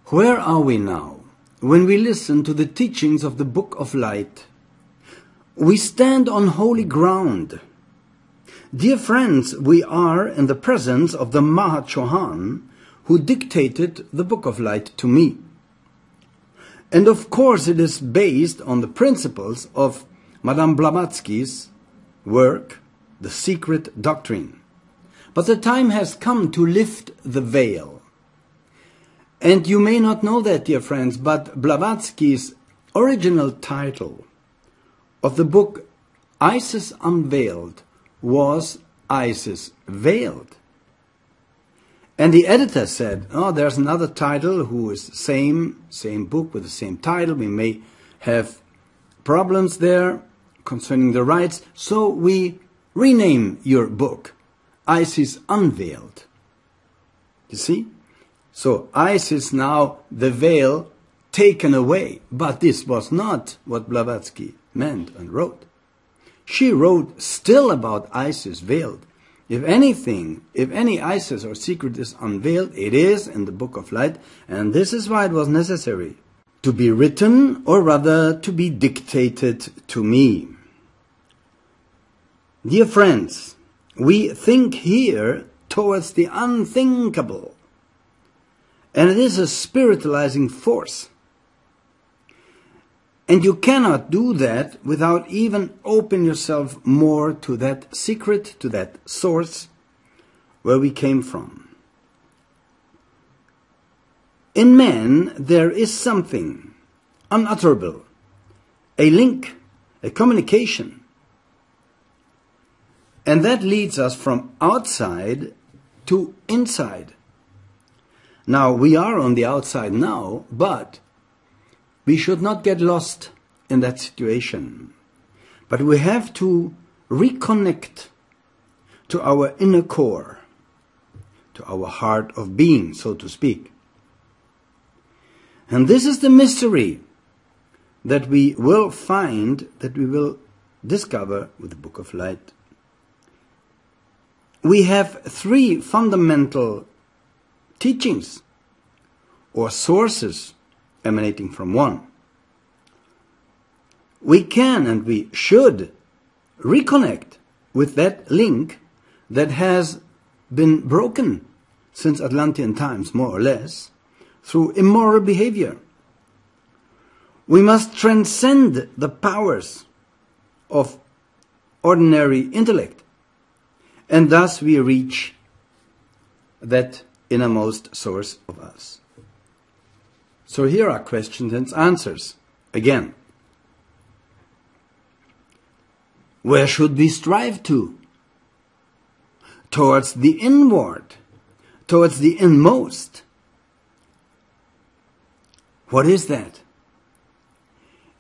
Where are we now when we listen to the teachings of the Book of Light? We stand on holy ground. Dear friends, we are in the presence of the Mahachohan who dictated the Book of Light to me. And of course it is based on the principles of Madame Blavatsky's work, The Secret Doctrine. But the time has come to lift the veil. And you may not know that, dear friends, but Blavatsky's original title of the book Isis Unveiled was Isis Veiled. And the editor said, oh, there's another title who is the same book with the same title. We may have problems there concerning the rights. So we rename your book Isis Unveiled. You see? So Isis now, the veil taken away. But this was not what Blavatsky meant and wrote. She wrote still about Isis veiled. If anything, if any Isis or secret is unveiled, it is in the Book of Light. And this is why it was necessary to be written, or rather to be dictated to me. Dear friends, we think here towards the unthinkable. And it is a spiritualizing force. And you cannot do that without even open yourself more to that secret, to that source where we came from. In man, there is something unutterable, a link, a communication. And that leads us from outside to inside. Now, we are on the outside now, but we should not get lost in that situation. But we have to reconnect to our inner core, to our heart of being, so to speak. And this is the mystery that we will find, that we will discover with the Book of Light. We have three fundamental teachings or sources emanating from one. We can and we should reconnect with that link that has been broken since Atlantean times, more or less, through immoral behavior. We must transcend the powers of ordinary intellect, and thus we reach that innermost source of us. So here are questions and answers. Again, where should we strive to? Towards the inward, towards the inmost. What is that?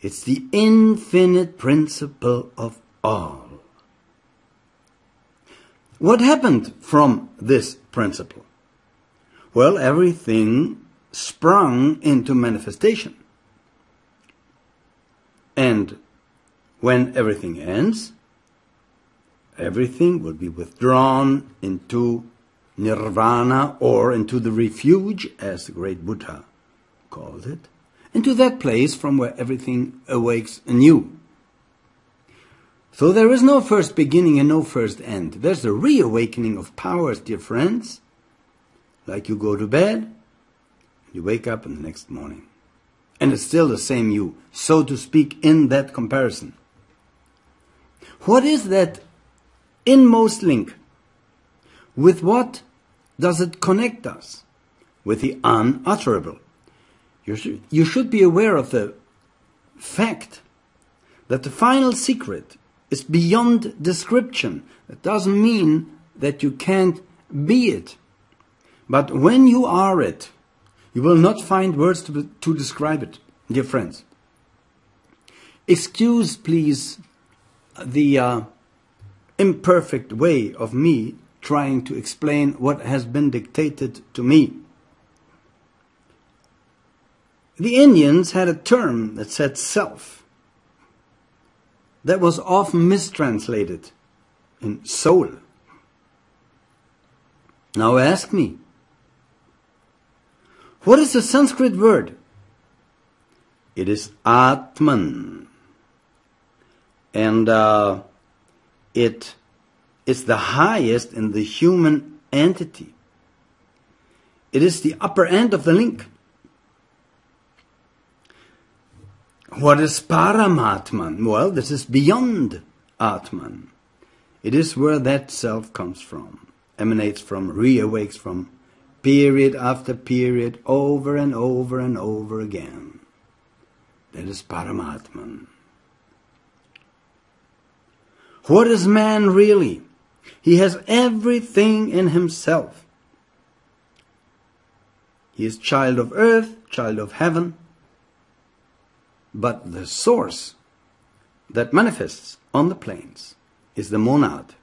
It's the infinite principle of all. What happened from this principle? Well, everything sprung into manifestation. And when everything ends, everything will be withdrawn into nirvana, or into the refuge, as the great Buddha called it, into that place from where everything awakes anew. So there is no first beginning and no first end. There's a reawakening of powers, dear friends. Like you go to bed, you wake up in the next morning. And it's still the same you, so to speak, in that comparison. What is that inmost link? With what does it connect us? With the unutterable. You should be aware of the fact that the final secret is beyond description. That doesn't mean that you can't be it. But when you are it, you will not find words to describe it, dear friends. Excuse, please, the imperfect way of me trying to explain what has been dictated to me. The Indians had a term that said self. That was often mistranslated in soul. Now ask me, What is the Sanskrit word? It is Atman. And it is the highest in the human entity. It is the upper end of the link. What is Paramatman? Well, this is beyond Atman. It is where that self comes from, emanates from, reawakes from, period after period, over and over and over again. That is Paramatman. What is man really? He has everything in himself. He is child of earth, child of heaven. But the source that manifests on the planes is the monad,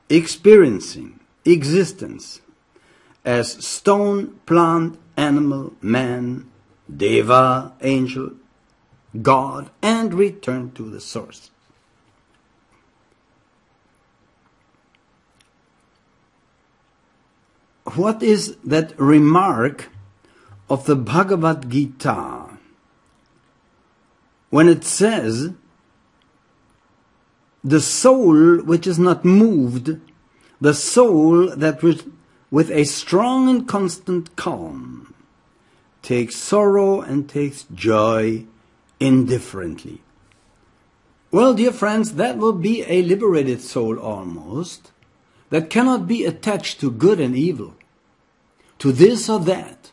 experiencing existence as stone, plant, animal, man, deva, angel, God, and return to the source. What is that remark of the Bhagavad Gita when it says, the soul which is not moved, the soul that with a strong and constant calm takes sorrow and takes joy indifferently. Well, dear friends, that will be a liberated soul almost, that cannot be attached to good and evil, to this or that,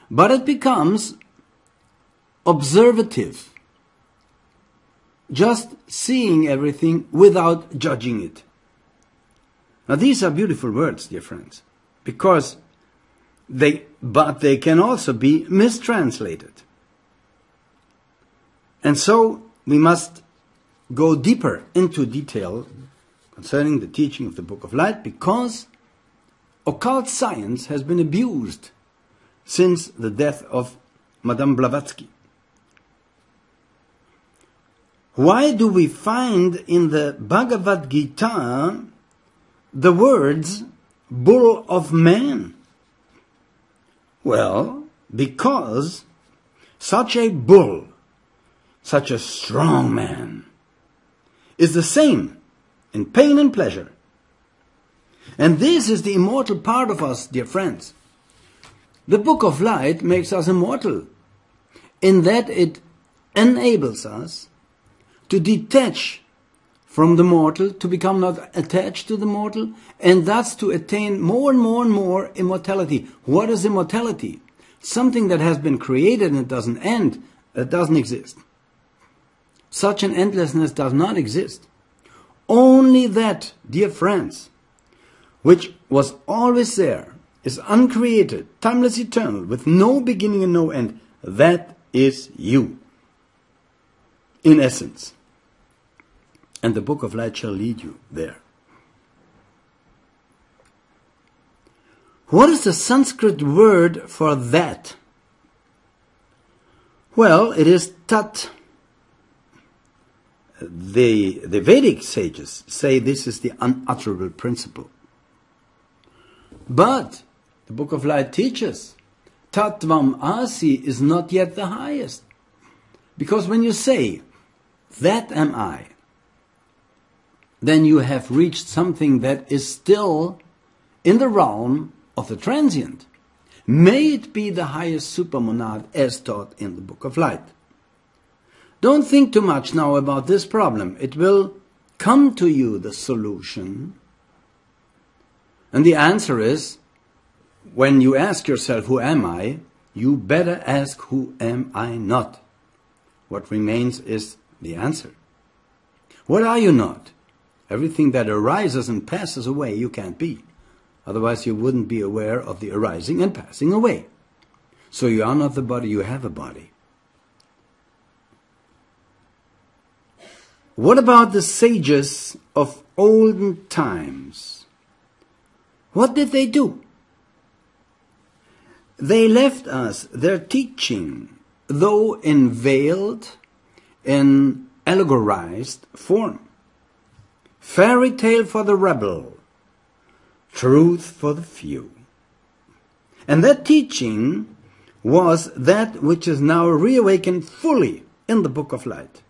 but it becomes observative, just seeing everything without judging it. Now these are beautiful words, dear friends, because they can also be mistranslated. And so we must go deeper into detail concerning the teaching of the Book of Light, because occult science has been abused since the death of Madame Blavatsky. Why do we find in the Bhagavad Gita the words bull of man? Well, because such a bull, such a strong man, is the same in pain and pleasure. And this is the immortal part of us, dear friends. The Book of Light makes us immortal in that it enables us to detach from the mortal, to become not attached to the mortal, and thus to attain more and more and more immortality. What is immortality? Something that has been created and it doesn't end, it doesn't exist. Such an endlessness does not exist. Only that, dear friends, which was always there, is uncreated, timeless, eternal, with no beginning and no end. That is you, in essence. And the Book of Light shall lead you there. What is the Sanskrit word for that? Well, it is tat. The Vedic sages say this is the unutterable principle. But the Book of Light teaches Tattvam Asi is not yet the highest. Because when you say, that am I, then you have reached something that is still in the realm of the transient. May it be the highest supermonad as taught in the Book of Light. Don't think too much now about this problem. It will come to you, the solution. And the answer is, when you ask yourself, who am I? You better ask, who am I not? What remains is the answer. What are you not? Everything that arises and passes away, you can't be. Otherwise you wouldn't be aware of the arising and passing away. So you are not the body, you have a body. What about the sages of olden times? What did they do? They left us their teaching, though in veiled, in allegorized form. Fairy tale for the rebel, truth for the few. And that teaching was that which is now reawakened fully in the Book of Light.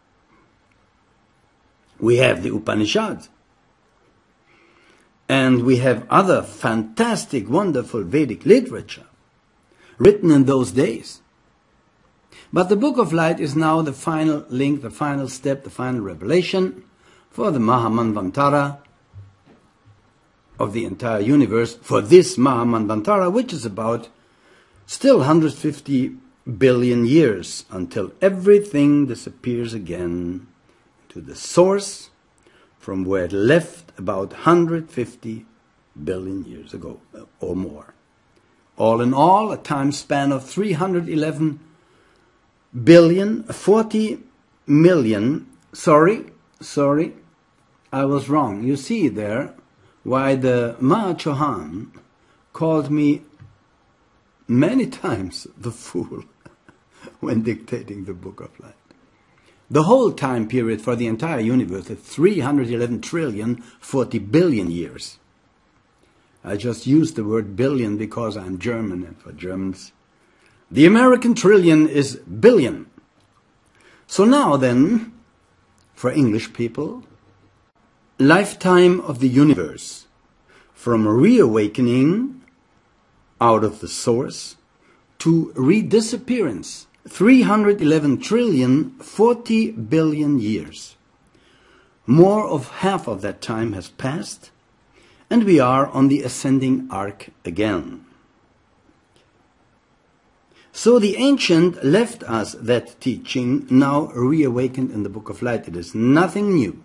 We have the Upanishads. And we have other fantastic, wonderful Vedic literature written in those days. But the Book of Light is now the final link, the final step, the final revelation for the Mahamanvantara of the entire universe, for this Mahamanvantara, which is about still 150 billion years until everything disappears again to the source from where it left about 150 billion years ago or more. All in all, a time span of 311 billion, 40 million, sorry, I was wrong. You see there why the Mahachohan called me many times the fool when dictating the Book of Light. The whole time period for the entire universe is 311 trillion, 40 billion years. I just used the word billion because I'm German, and for Germans, the American trillion is billion. So now then, for English people, lifetime of the universe, from reawakening out of the source to redisappearance, 311 trillion, 40 billion years. More of half of that time has passed, and we are on the ascending arc again. So the ancient left us that teaching, now reawakened in the Book of Light. It is nothing new.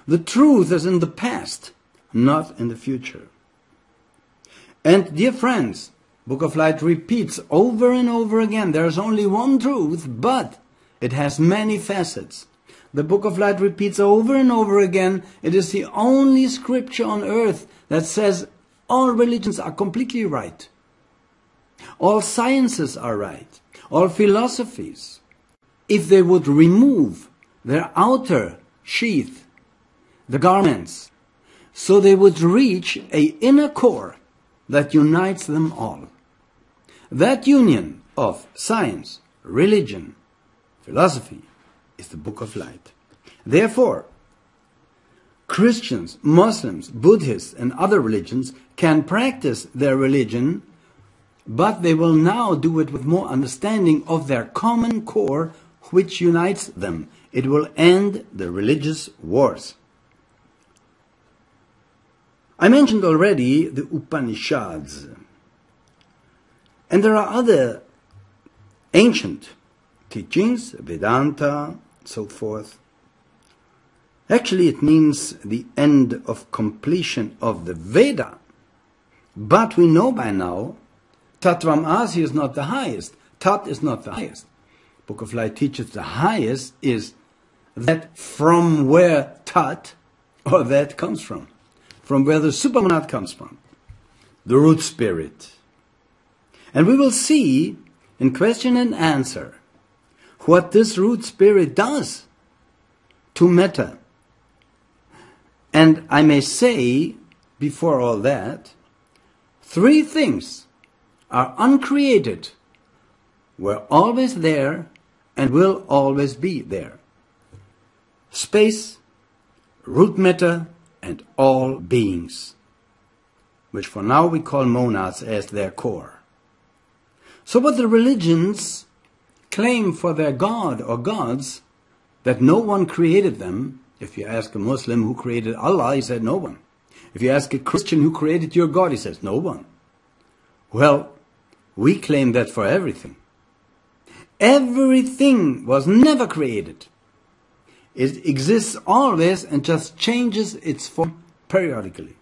The truth is in the past, not in the future. And dear friends, Book of Light repeats over and over again, there is only one truth, but it has many facets. The Book of Light repeats over and over again, it is the only scripture on earth that says all religions are completely right. All sciences are right. All philosophies. If they would remove their outer sheath, the garments, so they would reach an inner core that unites them all. That union of science, religion, philosophy is the Book of Light. Therefore, Christians, Muslims, Buddhists and other religions can practice their religion, but they will now do it with more understanding of their common core which unites them. It will end the religious wars. I mentioned already the Upanishads. And there are other ancient teachings, Vedanta, so forth. Actually, it means the end of completion of the Veda. But we know by now, Tattvam Asi is not the highest. Tat is not the highest. Book of Light teaches the highest is that from where Tat or that comes from where the supermonad comes from, the root spirit. And we will see in question and answer what this root spirit does to matter. And I may say, before all that, 3 things are uncreated, were always there, and will always be there. Space, root matter, and all beings, which for now we call monads as their core. So what the religions claim for their God or gods, that no one created them. If you ask a Muslim who created Allah, he said no one. If you ask a Christian who created your God, he says no one. Well, we claim that for everything. Everything was never created. It exists always and just changes its form periodically.